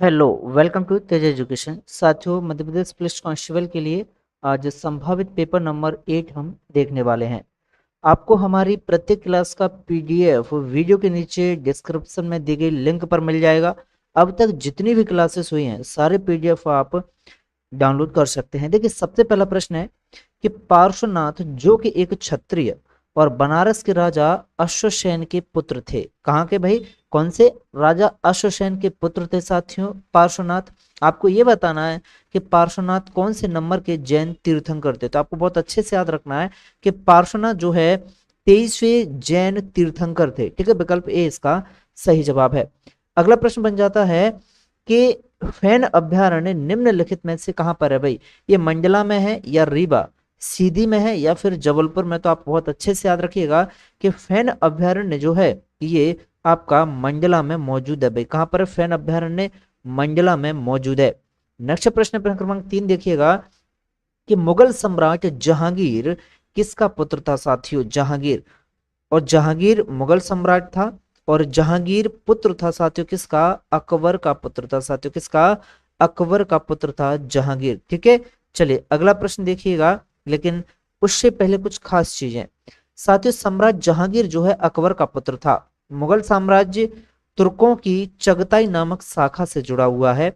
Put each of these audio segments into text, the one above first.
Hello, welcome to Tej education. साथियों, मध्य प्रदेश police constable के लिए आज संभावित पेपर नंबर 8 हम देखने वाले हैं। आपको हमारी प्रत्येक क्लास का पीडीएफ वीडियो के नीचे डिस्क्रिप्शन में दी गई लिंक पर मिल जाएगा। अब तक जितनी भी क्लासेस हुई हैं सारे पीडीएफ आप डाउनलोड कर सकते हैं। देखिए, सबसे पहला प्रश्न है कि पार्श्वनाथ जो कि एक क्षत्रिय और बनारस के राजा अश्वसेन के पुत्र थे। कहाँ के भाई? कौन से राजा? अश्वसेन के पुत्र थे साथियों पार्श्वनाथ। आपको ये बताना है कि पार्श्वनाथ कौन से नंबर के जैन तीर्थंकर थे। तो आपको बहुत अच्छे से याद रखना है कि पार्श्वनाथ जो है 23वें जैन तीर्थंकर थे। ठीक है, विकल्प ए इसका सही जवाब है। अगला प्रश्न बन जाता है कि फैन अभ्यारण्य निम्नलिखित में से कहां पर है भाई? ये मंडला में है या रीवा सीधी में है या फिर जबलपुर में? तो आप बहुत अच्छे से याद रखिएगा कि फैन अभ्यारण्य जो है ये आपका मंडला में मौजूद है भाई। कहां पर है फैन अभ्यारण्य? मंडला में मौजूद है। नेक्स्ट प्रश्न क्रमांक 3 देखिएगा कि मुगल सम्राट जहांगीर किसका पुत्र था साथियों? जहांगीर। और जहांगीर मुगल सम्राट था और जहांगीर पुत्र था साथियों किसका? अकबर का पुत्र था साथियों। किसका? अकबर का पुत्र था जहांगीर। ठीक है, चलिए अगला प्रश्न देखिएगा, लेकिन उससे पहले कुछ खास चीजें साथियों। सम्राट जहांगीर जो है अकबर का पुत्र था। मुगल साम्राज्य तुर्कों की चगताई नामक शाखा से जुड़ा हुआ है,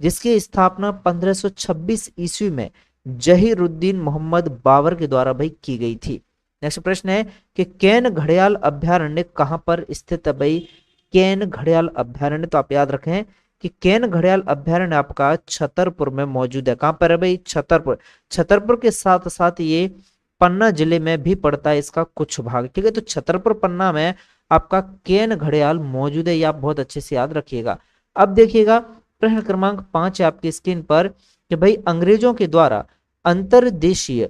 जिसकी स्थापना 1526 ईस्वी में जहीरुद्दीन मोहम्मद बाबर के द्वारा भाई की गई थी। नेक्स्ट प्रश्न है कि कैन घड़ियाल अभ्यारण्य कहां पर स्थित है भाई? कैन घड़ियाल अभ्यारण्य, तो आप याद रखें कि कैन घड़ियाल अभ्यारण्य आपका छतरपुर में मौजूद है। कहां पर है भाई? छतरपुर। छतरपुर के साथ साथ ये पन्ना जिले में भी पड़ता है इसका कुछ भाग। ठीक है, तो छतरपुर पन्ना में आपका कैन घड़ियाल मौजूद है, ये आप बहुत अच्छे से याद रखिएगा। अब देखिएगा प्रश्न क्रमांक 5 है आपकी स्क्रीन पर कि भाई अंग्रेजों के द्वारा अंतर्देशीय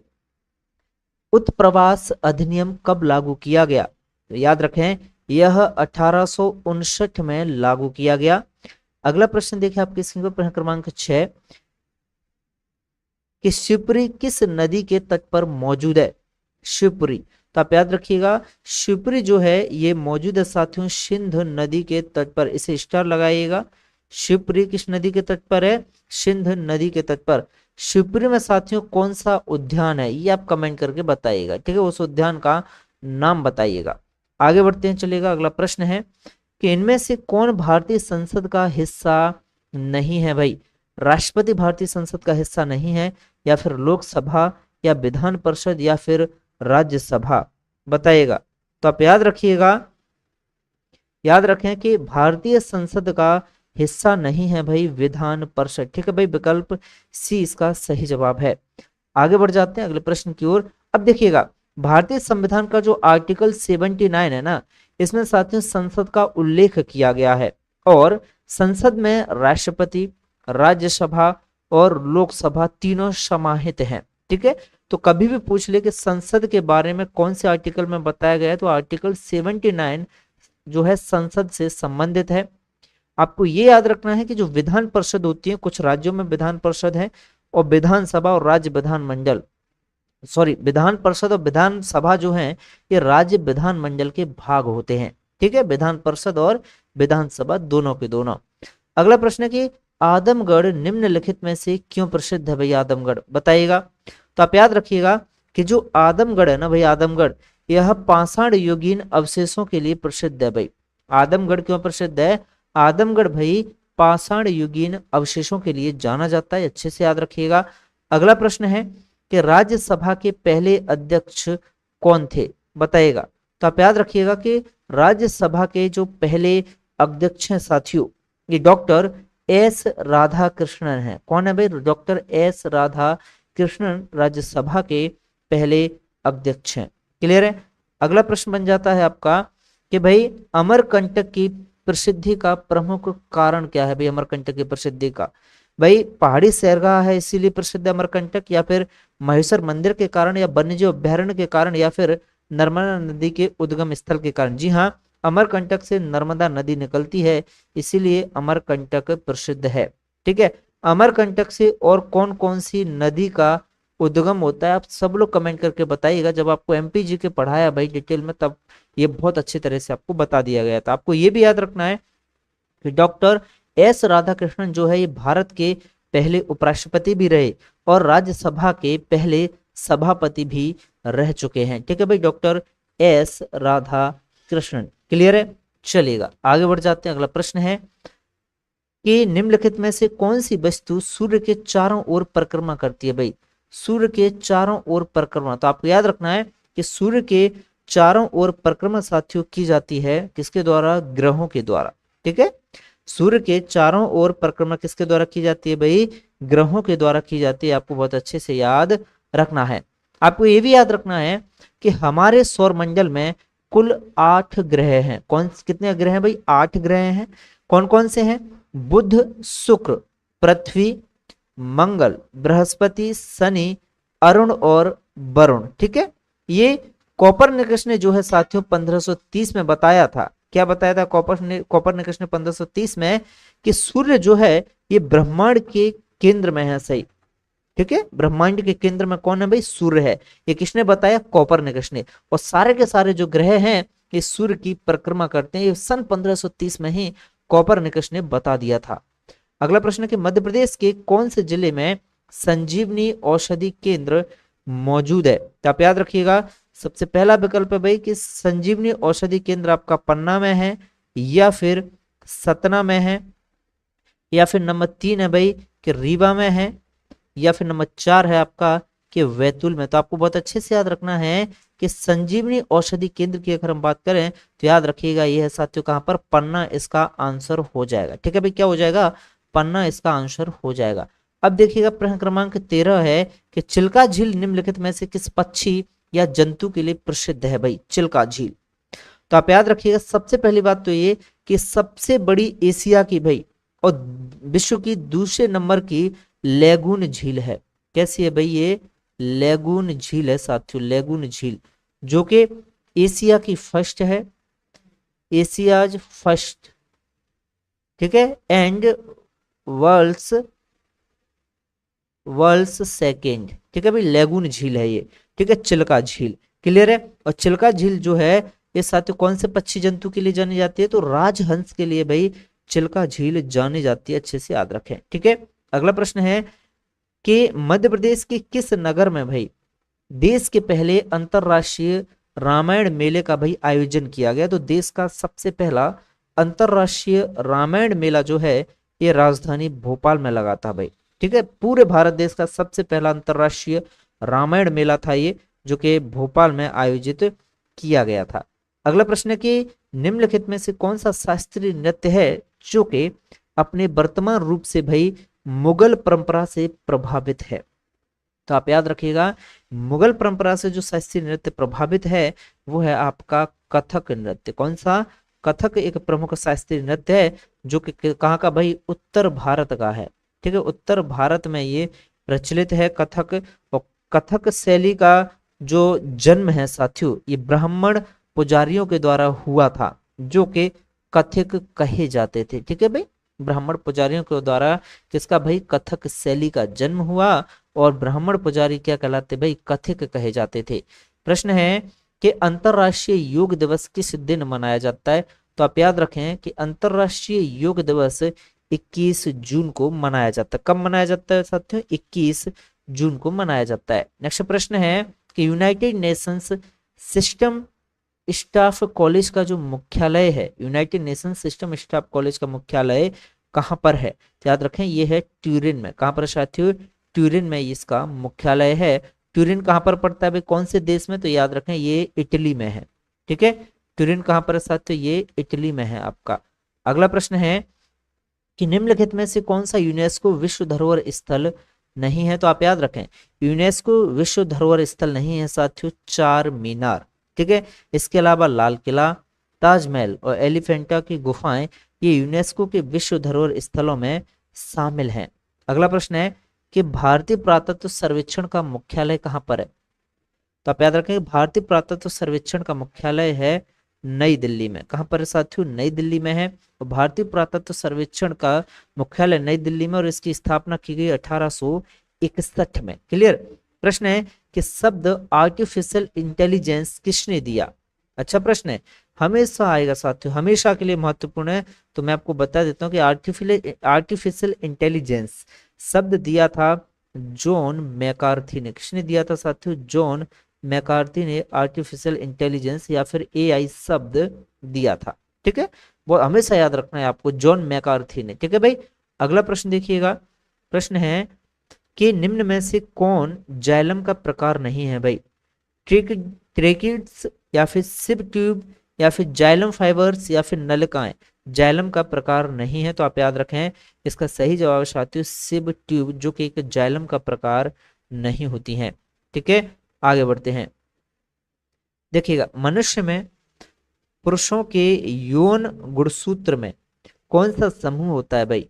उत्प्रवास अधिनियम कब लागू किया गया? तो याद रखें यह 1859 में लागू किया गया। अगला प्रश्न देखिए आपकी स्क्रीन पर प्रश्न क्रमांक 6 कि शिवपुरी किस नदी के तट पर मौजूद है? शिवपुरी, तो आप याद रखिएगा शिवपुरी जो है ये मौजूद है साथियों सिंध नदी के तट पर। इसे स्टार लगाइएगा। शिवपुरी किस नदी के तट पर है? सिंध नदी के तट पर। शिवपुरी में साथियों कौन सा उद्यान है ये आप कमेंट करके बताइएगा। ठीक है, उस उद्यान का नाम बताइएगा। आगे बढ़ते हैं, चलेगा अगला प्रश्न है कि इनमें से कौन भारतीय संसद का हिस्सा नहीं है भाई? राष्ट्रपति भारतीय संसद का हिस्सा नहीं है, या फिर लोकसभा, या विधान परिषद, या फिर राज्यसभा? बताइएगा। तो आप याद रखिएगा, याद रखें कि भारतीय संसद का हिस्सा नहीं है भाई विधान परिषद। ठीक है भाई, विकल्प सी इसका सही जवाब है। आगे बढ़ जाते हैं अगले प्रश्न की ओर। अब देखिएगा भारतीय संविधान का जो आर्टिकल 79 है ना, इसमें साथियों संसद का उल्लेख किया गया है और संसद में राष्ट्रपति, राज्यसभा और लोकसभा तीनों समाहित हैं। ठीक है, तो कभी भी पूछ ले कि संसद के बारे में कौन से आर्टिकल में बताया गया है, तो आर्टिकल 79 जो है संसद से संबंधित है। आपको ये याद रखना है कि जो विधान परिषद होती है, कुछ राज्यों में विधान परिषद है और विधानसभा और राज्य विधानमंडल, सॉरी विधान परिषद और विधानसभा जो है ये राज्य विधानमंडल के भाग होते हैं। ठीक है, विधान परिषद और विधानसभा दोनों के दोनों। अगला प्रश्न है कि आदमगढ़ निम्नलिखित में से क्यों प्रसिद्ध है भाई? आदमगढ़ बताइएगा। तो आप याद रखिएगा कि जो आदमगढ़ है ना भाई, आदमगढ़ यह पाषाण युगीन अवशेषों के लिए प्रसिद्ध है भाई। आदमगढ़ क्यों प्रसिद्ध है? आदमगढ़ भाई पाषाण युगीन अवशेषों के लिए जाना जाता है। अच्छे से याद रखिएगा। अगला प्रश्न है कि राज्यसभा के पहले अध्यक्ष कौन थे? बताइएगा। तो आप याद रखिएगा कि राज्यसभा के जो पहले अध्यक्ष हैं साथियों ये डॉक्टर एस राधा कृष्णन है। कौन है भाई? डॉक्टर एस राधा कृष्णन राज्यसभा के पहले अध्यक्ष हैं। क्लियर है। अगला प्रश्न बन जाता है आपका कि भाई अमरकंटक की प्रसिद्धि का प्रमुख कारण क्या है भाई? अमरकंटक की प्रसिद्धि का भाई पहाड़ी सैरगाह है इसीलिए प्रसिद्ध अमरकंटक, या फिर महेश्वर मंदिर के कारण, या वन्यजीव अभ्यारण्य के कारण, या फिर नर्मदा नदी के उद्गम स्थल के कारण? जी हाँ, अमरकंटक से नर्मदा नदी निकलती है इसीलिए अमरकंटक प्रसिद्ध है। ठीक है, अमरकंटक से और कौन कौन सी नदी का उद्गम होता है आप सब लोग कमेंट करके बताइएगा। जब आपको एमपीजी के पढ़ाया भाई डिटेल में तब ये बहुत अच्छी तरह से आपको बता दिया गया था। आपको ये भी याद रखना है कि डॉक्टर एस राधाकृष्णन जो है ये भारत के पहले उपराष्ट्रपति भी रहे और राज्यसभा के पहले सभापति भी रह चुके हैं। ठीक है भाई, डॉक्टर एस राधाकृष्णन। क्लियर है, चलिएगा आगे बढ़ जाते हैं। अगला प्रश्न है कि निम्नलिखित में से कौन सी वस्तु सूर्य के चारों ओर परिक्रमा करती है। भाई सूर्य के चारों ओर परिक्रमा, तो आपको याद रखना है कि सूर्य के चारों ओर परिक्रमा साथियों की जाती है किसके द्वारा, ग्रहों के द्वारा। ठीक है, सूर्य के चारों ओर परिक्रमा किसके द्वारा की जाती है भाई, ग्रहों के द्वारा की जाती है। आपको बहुत अच्छे से याद रखना है। आपको ये भी याद रखना है कि हमारे सौर मंडल में कुल 8 ग्रह हैं। कौन कितने ग्रह हैं भाई, 8 ग्रह हैं। कौन कौन से हैं, बुध, शुक्र, पृथ्वी, मंगल, बृहस्पति, शनि, अरुण और वरुण। ठीक है, ये कोपरनिकस ने जो है साथियों 1530 में बताया था। क्या बताया था कोपरनिकस ने 1530 में कि सूर्य जो है ये ब्रह्मांड के केंद्र में है। सही, ठीक है, ब्रह्मांड के केंद्र में कौन है भाई, सूर्य है। ये किसने बताया, कोपरनिकस ने। और सारे के सारे जो ग्रह हैं ये सूर्य की परिक्रमा करते हैं। ये सन 1530 में ही कोपरनिकस ने बता दिया था। अगला प्रश्न है कि मध्य प्रदेश के कौन से जिले में संजीवनी औषधि केंद्र मौजूद है। तो आप याद रखिएगा, सबसे पहला विकल्प है भाई कि संजीवनी औषधि केंद्र आपका पन्ना में है, या फिर सतना में है, या फिर नंबर 3 है भाई कि रीवा में है, या फिर नंबर 4 है आपका कि बैतूल में। तो आपको बहुत अच्छे से याद रखना है कि संजीवनी औषधि केंद्र की अगर हम बात करें तो याद रखिएगा ये है साथियों कहां पर, पन्ना इसका आंसर हो जाएगा। ठीक है भाई, क्या हो जाएगा, पन्ना इसका आंसर हो जाएगा। अब देखिएगा प्रश्न क्रमांक 13 है कि चिल्का झील निम्नलिखित में से किस पक्षी या जंतु के लिए प्रसिद्ध है। भाई चिल्का झील, तो आप याद रखिएगा सबसे पहली बात तो ये कि सबसे बड़ी एशिया की भाई और विश्व की दूसरे नंबर की लेगून झील है। कैसी है भाई, ये लेगून झील है साथियों, लेगून झील जो कि एशिया की फर्स्ट है, एशियाज फर्स्ट। ठीक है, एंड वर्ल्ड्स सेकेंड। ठीक है भाई, लेगून झील है ये। ठीक है, चिल्का झील। क्लियर है, और चिल्का झील जो है ये साथियों कौन से पक्षी जंतु के लिए जानी जाती है, तो राजहंस के लिए भाई चिल्का झील जानी जाती है। अच्छे से याद रखें। ठीक है, अगला प्रश्न है कि मध्य प्रदेश के किस नगर में भाई देश के पहले अंतरराष्ट्रीय रामायण मेले का भाई आयोजन किया गया। तो देश का सबसे पहला अंतरराष्ट्रीय रामायण मेला जो है ये राजधानी भोपाल में लगा था भाई। ठीक है, पूरे भारत देश का सबसे पहला अंतरराष्ट्रीय रामायण मेला था ये, जो कि भोपाल में आयोजित किया गया था। अगला प्रश्न है कि निम्नलिखित में से कौन सा शास्त्रीय नृत्य है जो कि अपने वर्तमान रूप से भाई मुगल परंपरा से प्रभावित है। तो आप याद रखिएगा मुगल परंपरा से जो शास्त्रीय नृत्य प्रभावित है वो है आपका कथक नृत्य। कौन सा, कथक एक प्रमुख शास्त्रीय नृत्य है जो कि कहाँ का भाई, उत्तर भारत का है। ठीक है, उत्तर भारत में ये प्रचलित है कथक। और कथक शैली का जो जन्म है साथियों ये ब्राह्मण पुजारियों के द्वारा हुआ था जो कि कथक कहे जाते थे। ठीक है भाई, ब्राह्मण पुजारियों के द्वारा किसका भाई, कथक शैली का जन्म हुआ और ब्राह्मण पुजारी क्या कहलाते भाई, कथक कहे जाते थे। प्रश्न है कि अंतरराष्ट्रीय योग दिवस किस दिन मनाया जाता है। तो आप याद रखें कि अंतरराष्ट्रीय योग दिवस 21 जून को मनाया जाता है। कब मनाया जाता है साथियों, 21 जून को मनाया जाता है। नेक्स्ट प्रश्न है कि United Nations system staff college का जो मुख्यालय है, United nation system staff college का मुख्यालय कहां पर है। तो याद रखें ये है ट्यूरिन में। कहां पर साथियों, ट्यूरिन में इसका मुख्यालय है। ट्यूरिन कहां पर पड़ता है भाई, कौन से देश में, तो याद रखें ये इटली में है। ठीक है, ट्यूरिन कहां पर है साथियों, ये इटली में है आपका। अगला प्रश्न है कि निम्नलिखित में से कौन सा यूनेस्को विश्व धरोहर स्थल नहीं है। तो आप याद रखें यूनेस्को विश्व धरोहर स्थल नहीं है साथियों, चार मीनार। ठीक है, इसके अलावा लाल किला, ताजमहल और एलिफेंटा की गुफाएं ये यूनेस्को के विश्व धरोहर स्थलों में शामिल हैं। अगला प्रश्न है कि भारतीय पुरातत्व सर्वेक्षण का मुख्यालय कहां पर है। तो आप याद रखें भारतीय पुरातत्व सर्वेक्षण का मुख्यालय है नई दिल्ली में। कहां पर है साथियों, नई दिल्ली में है। और भारतीय पुरातत्व सर्वेक्षण का मुख्यालय नई दिल्ली में और इसकी स्थापना की गई 1861 में। क्लियर। प्रश्न है कि शब्द आर्टिफिशियल इंटेलिजेंस किसने दिया। अच्छा प्रश्न है, हमेशा आएगा साथियों, हमेशा के लिए महत्वपूर्ण है। तो मैं आपको बता देता हूँ कि आर्टिफिशियल इंटेलिजेंस शब्द दिया था जॉन मैकार्थी ने। किसने दिया था साथियों? जॉन मैकार्थी ने आर्टिफिशियल इंटेलिजेंस या फिर एआई शब्द दिया था। ठीक है, वो हमेशा याद रखना है आपको, जॉन मैकार्थी ने। ठीक है भाई, अगला प्रश्न देखिएगा। प्रश्न है कि निम्न में से कौन जाइलम का प्रकार नहीं है भाई? ट्रेकिड्स या फिर सिप ट्यूब या फिर जाइलम फाइबर्स या फिर नलिकाएं जाइलम का प्रकार नहीं है। तो आप याद रखें, इसका सही जवाब है साथियों सिब ट्यूब, जो कि एक जाइलम का प्रकार नहीं होती हैं। ठीक है, आगे बढ़ते हैं। देखिएगा, मनुष्य में पुरुषों के यौन गुणसूत्र में कौन सा समूह होता है भाई?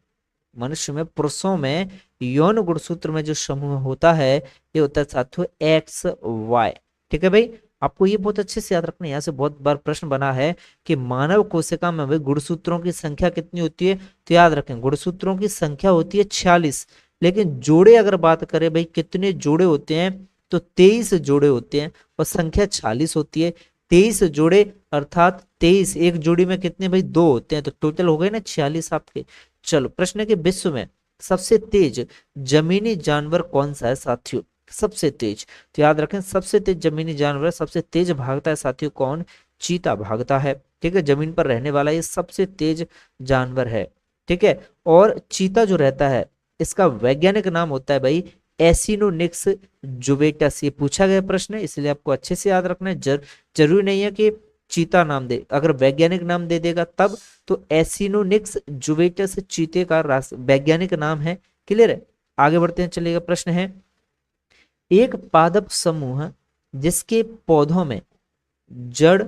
मनुष्य में पुरुषों में यौन गुणसूत्र में जो समूह होता है ये होता है साथियों एक्स वाई। ठीक है भाई, आपको ये बहुत अच्छे से याद रखना है, यहाँ से बहुत बार प्रश्न बना है कि मानव कोशिका में भाई गुणसूत्रों की संख्या कितनी होती है? तो याद रखें, गुणसूत्रों की संख्या होती है 46, लेकिन जोड़े अगर बात करें भाई कितने जोड़े होते हैं, तो 23 जोड़े होते हैं और संख्या 46 होती है। 23 जोड़े अर्थात 23, एक जोड़ी में कितने भाई? 2 होते हैं, तो टोटल हो गए ना 46 आपके। चलो, प्रश्न है कि विश्व में सबसे तेज जमीनी जानवर कौन सा है साथियों? सबसे तेज, तो याद रखें सबसे तेज जमीनी जानवर, सबसे तेज भागता है साथियों कौन? चीता भागता है। ठीक है, जमीन पर रहने वाला ये सबसे तेज जानवर है। ठीक है, और चीता जो रहता है इसका वैज्ञानिक नाम होता है भाई एसिनोनिक्स जुवेटस। ये पूछा गया प्रश्न है, इसलिए आपको अच्छे से याद रखना है। जरूरी नहीं है कि चीता नाम दे, अगर वैज्ञानिक नाम दे देगा तब, तो एसिनोनिक्स जुवेटस चीते का वैज्ञानिक नाम है। क्लियर है, आगे बढ़ते हैं, चलिएगा। प्रश्न है, एक पादप समूह जिसके पौधों में जड़,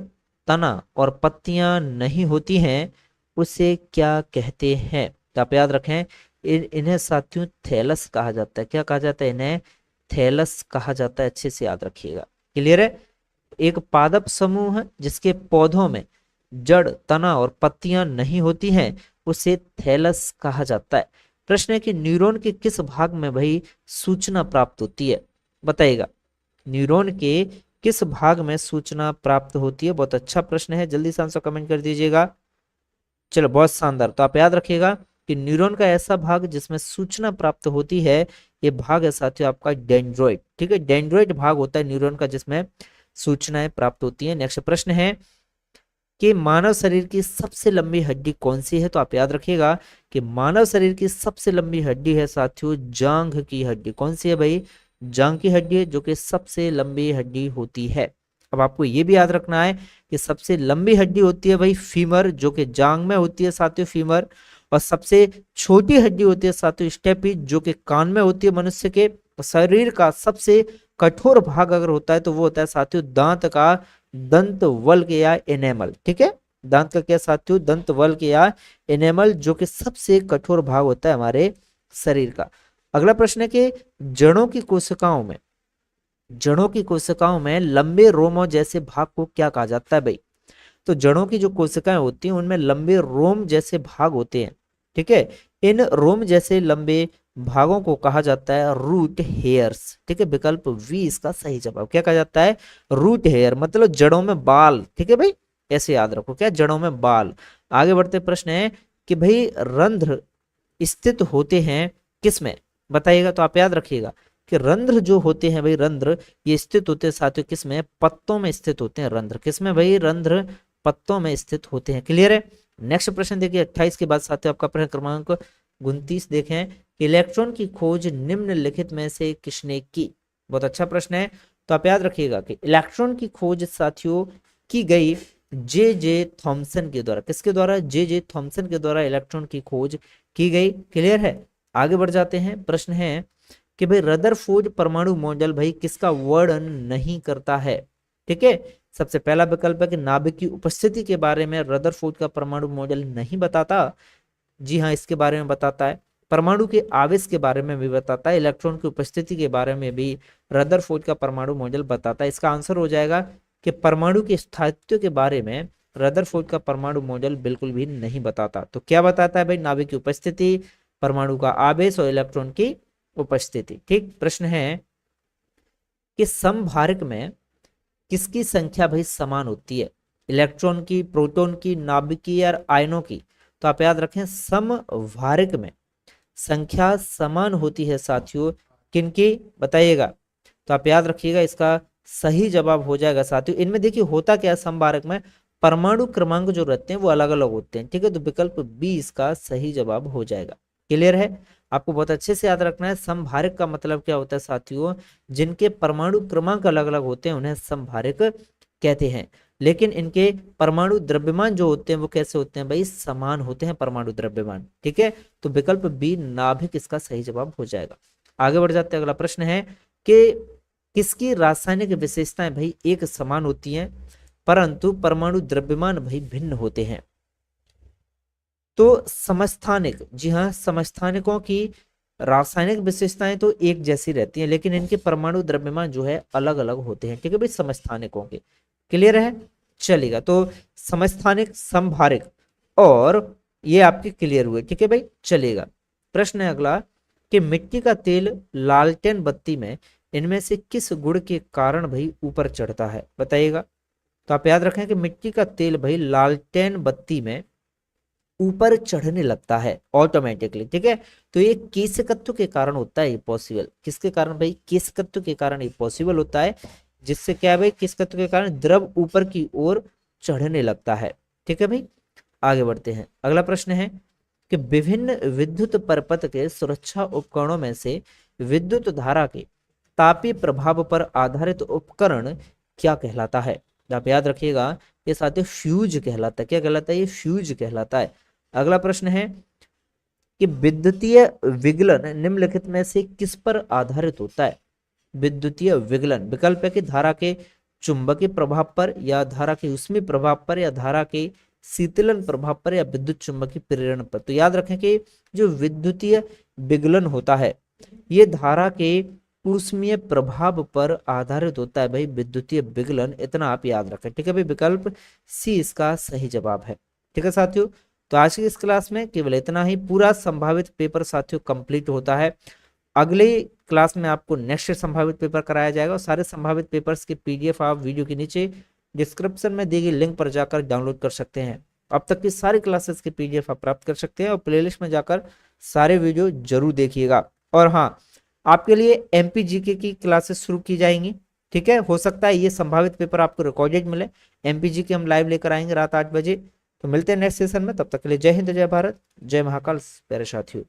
तना और पत्तियां नहीं होती हैं उसे क्या कहते हैं? तो आप याद रखें, इन्हें साथियों थैलस कहा जाता है। क्या कहा जाता है? इन्हें थैलस कहा जाता है, अच्छे से याद रखिएगा। क्लियर है, एक पादप समूह जिसके पौधों में जड़, तना और पत्तियां नहीं होती हैं उसे थैलस कहा जाता है। प्रश्न है कि न्यूरॉन के किस भाग में भाई सूचना प्राप्त होती है? बताइएगा, न्यूरॉन के किस भाग में सूचना प्राप्त होती है? बहुत अच्छा प्रश्न है, जल्दी से आंसर कमेंट कर दीजिएगा। चलो, बहुत शानदार। तो आप याद रखिएगा कि न्यूरॉन का ऐसा भाग जिसमें सूचना प्राप्त होती है, ये भाग है साथियों आपका डेंड्रोइड। ठीक है, डेंड्रोइड भाग होता है न्यूरॉन का जिसमें सूचनाएं प्राप्त होती हैं। नेक्स्ट प्रश्न है कि मानव शरीर की सबसे लंबी हड्डी कौन सी है? तो आप याद रखिएगा कि मानव शरीर की सबसे लंबी हड्डी है साथियों जांघ की हड्डी। कौन सी है भाई? जांघ की हड्डी है, जो कि सबसे लंबी हड्डी होती है। अब आपको ये भी याद रखना है कि सबसे लंबी हड्डी होती है भाई फीमर, जो कि जांघ में होती है साथियों फीमर, और सबसे छोटी हड्डी होती है साथियों स्टेपिज, जो कि कान में होती है मनुष्य के। शरीर का सबसे कठोर भाग अगर होता है तो वो होता है साथियों दांत का दंत वल्क या एनेमल। ठीक है, दांत का क्या साथियों? दंत वल्क या एनेमल, जो कि सबसे कठोर भाग होता है हमारे शरीर का। अगला प्रश्न है कि जड़ों की कोशिकाओं में लंबे रोमों जैसे भाग को क्या कहा जाता है भाई? तो जड़ों की जो कोशिकाएं होती हैं उनमें लंबे रोम जैसे भाग होते हैं। ठीक है, इन रोम जैसे लंबे भागों को कहा जाता है रूट हेयर्स। ठीक है, विकल्प वी इसका सही जवाब। क्या कहा जाता है? रूट हेयर, मतलब जड़ों में बाल। ठीक है भाई, ऐसे याद रखो, क्या? जड़ों में बाल। आगे बढ़ते प्रश्न है कि भाई रंध्र स्थित होते हैं किसमें? बताइएगा। तो आप याद रखिएगा कि रंध्र जो होते हैं भाई, रंध्र ये स्थित होते हैं साथियों किसमें? पत्तों में स्थित होते हैं रंध्र। किसमें भाई? रंध्र पत्तों में स्थित होते हैं। क्लियर है, नेक्स्ट प्रश्न देखिए 28 के बाद साथियों आपका प्रश्न क्रमांक 29 देखें, इलेक्ट्रॉन की खोज निम्नलिखित में से किसने की? बहुत अच्छा प्रश्न है। तो आप याद रखिएगा कि इलेक्ट्रॉन की खोज साथियों की गई जे जे थॉमसन के द्वारा। किसके द्वारा? जे जे थॉमसन के द्वारा इलेक्ट्रॉन की खोज की गई। क्लियर है, आगे बढ़ जाते हैं। प्रश्न है कि भाई रदरफोर्ड परमाणु मॉडल भाई किसका वर्णन नहीं करता है? ठीक है, सबसे पहला विकल्प है कि नाभिक की उपस्थिति के बारे में रदरफोर्ड का परमाणु मॉडल नहीं बताता। जी हाँ, इसके बारे में बताता है। परमाणु के आवेश के बारे में भी बताता है, इलेक्ट्रॉन की उपस्थिति के बारे में भी रदरफोर्ड का परमाणु मॉडल बताता है। इसका आंसर हो जाएगा कि परमाणु के स्थायित्व के बारे में रदरफोर्ड का परमाणु मॉडल बिल्कुल भी नहीं बताता। तो क्या बताता है भाई? नाभिक की उपस्थिति, परमाणु का आवेश और इलेक्ट्रॉन की उपस्थिति। ठीक, प्रश्न है कि समभारक में किसकी संख्या भाई समान होती है? इलेक्ट्रॉन की, प्रोटॉन की, नाभिकीय और आयनों की। तो आप याद रखें समभारिक में संख्या समान होती है साथियों, किनकी बताइएगा। तो आप याद रखिएगा इसका सही जवाब हो जाएगा साथियों। इनमें देखिए होता क्या है, समभारक में परमाणु क्रमांक जो रहते हैं वो अलग अलग होते हैं, ठीक है। तो विकल्प बी इसका सही जवाब हो जाएगा। क्लियर है, आपको बहुत अच्छे से याद रखना है। समभारक का मतलब क्या होता है साथियों, जिनके परमाणु क्रमांक अलग अलग होते हैं उन्हें समभारक कहते हैं। लेकिन इनके परमाणु द्रव्यमान जो होते हैं वो कैसे होते हैं भाई, समान होते हैं परमाणु द्रव्यमान, ठीक है। तो विकल्प बी नाभिक इसका सही जवाब हो जाएगा। आगे बढ़ जाते हैं, अगला प्रश्न है कि किसकी रासायनिक विशेषताएं भाई एक समान होती हैं परंतु परमाणु द्रव्यमान भाई भिन्न होते हैं। तो समस्थानिक, जी हाँ, समस्थानिकों की रासायनिक विशेषताएं तो एक जैसी रहती हैं लेकिन इनके परमाणु द्रव्यमान जो है अलग अलग होते हैं, ठीक है भाई, समस्थानिकों के। क्लियर है, चलेगा। तो समस्थानिक, समभारिक और ये आपके क्लियर हुए, ठीक है भाई, चलेगा। प्रश्न है अगला कि मिट्टी का तेल लालटेन बत्ती में इनमें से किस गुण के कारण भाई ऊपर चढ़ता है, बताइएगा। तो आप याद रखें कि मिट्टी का तेल भाई लालटेन बत्ती में ऊपर चढ़ने लगता है ऑटोमेटिकली, ठीक है। तो ये केशकत्व के कारण होता है, ये पॉसिबल किसके कारण भाई, केशकत्व के कारण ये पॉसिबल होता है, जिससे क्या है भाई, केशकत्व के कारण द्रव ऊपर की ओर चढ़ने लगता है, ठीक है भाई। आगे बढ़ते हैं, अगला प्रश्न है कि विभिन्न विद्युत परपथ के सुरक्षा उपकरणों में से विद्युत धारा के तापीय प्रभाव पर आधारित उपकरण क्या कहलाता है। आप याद रखिएगा ये साथियों फ्यूज कहलाता है। क्या कहलाता है, ये फ्यूज कहलाता है। अगला प्रश्न है कि विद्युतीय विगलन निम्नलिखित में से किस पर आधारित होता है। विद्युतीय विगलन विकल्प है कि धारा के चुंबकीय प्रभाव पर या धारा के ऊष्मीय प्रभाव पर या धारा के शीतलन प्रभाव पर या विद्युत चुंबकीय प्रेरण पर। तो याद रखें कि जो विद्युतीय विगलन होता है ये धारा के ऊष्मीय प्रभाव पर आधारित होता है भाई, विद्युतीय विगलन, इतना आप याद रखें, ठीक है भाई। विकल्प सी इसका सही जवाब है, ठीक है साथियों। तो आज की इस क्लास में केवल इतना ही, पूरा संभावित पेपर साथियों कंप्लीट होता है। अगले क्लास में आपको नेक्स्ट संभावित पेपर कराया जाएगा और सारे संभावित पेपर्स के पीडीएफ आप वीडियो के नीचे डिस्क्रिप्शन में दी गई लिंक पर जाकर डाउनलोड कर सकते हैं। अब तक की सारी क्लासेस के पीडीएफ आप प्राप्त कर सकते हैं और प्लेलिस्ट में जाकर सारे वीडियो जरूर देखिएगा। और हाँ, आपके लिए एमपीजीके की क्लासेस शुरू की जाएंगी, ठीक है। हो सकता है ये संभावित पेपर आपको रिकॉर्डेड मिले, एमपीजीके हम लाइव लेकर आएंगे रात 8 बजे। तो मिलते हैं नेक्स्ट सेशन में, तब तक के लिए जय हिंद, जय भारत, जय महाकाल प्यारे साथियों।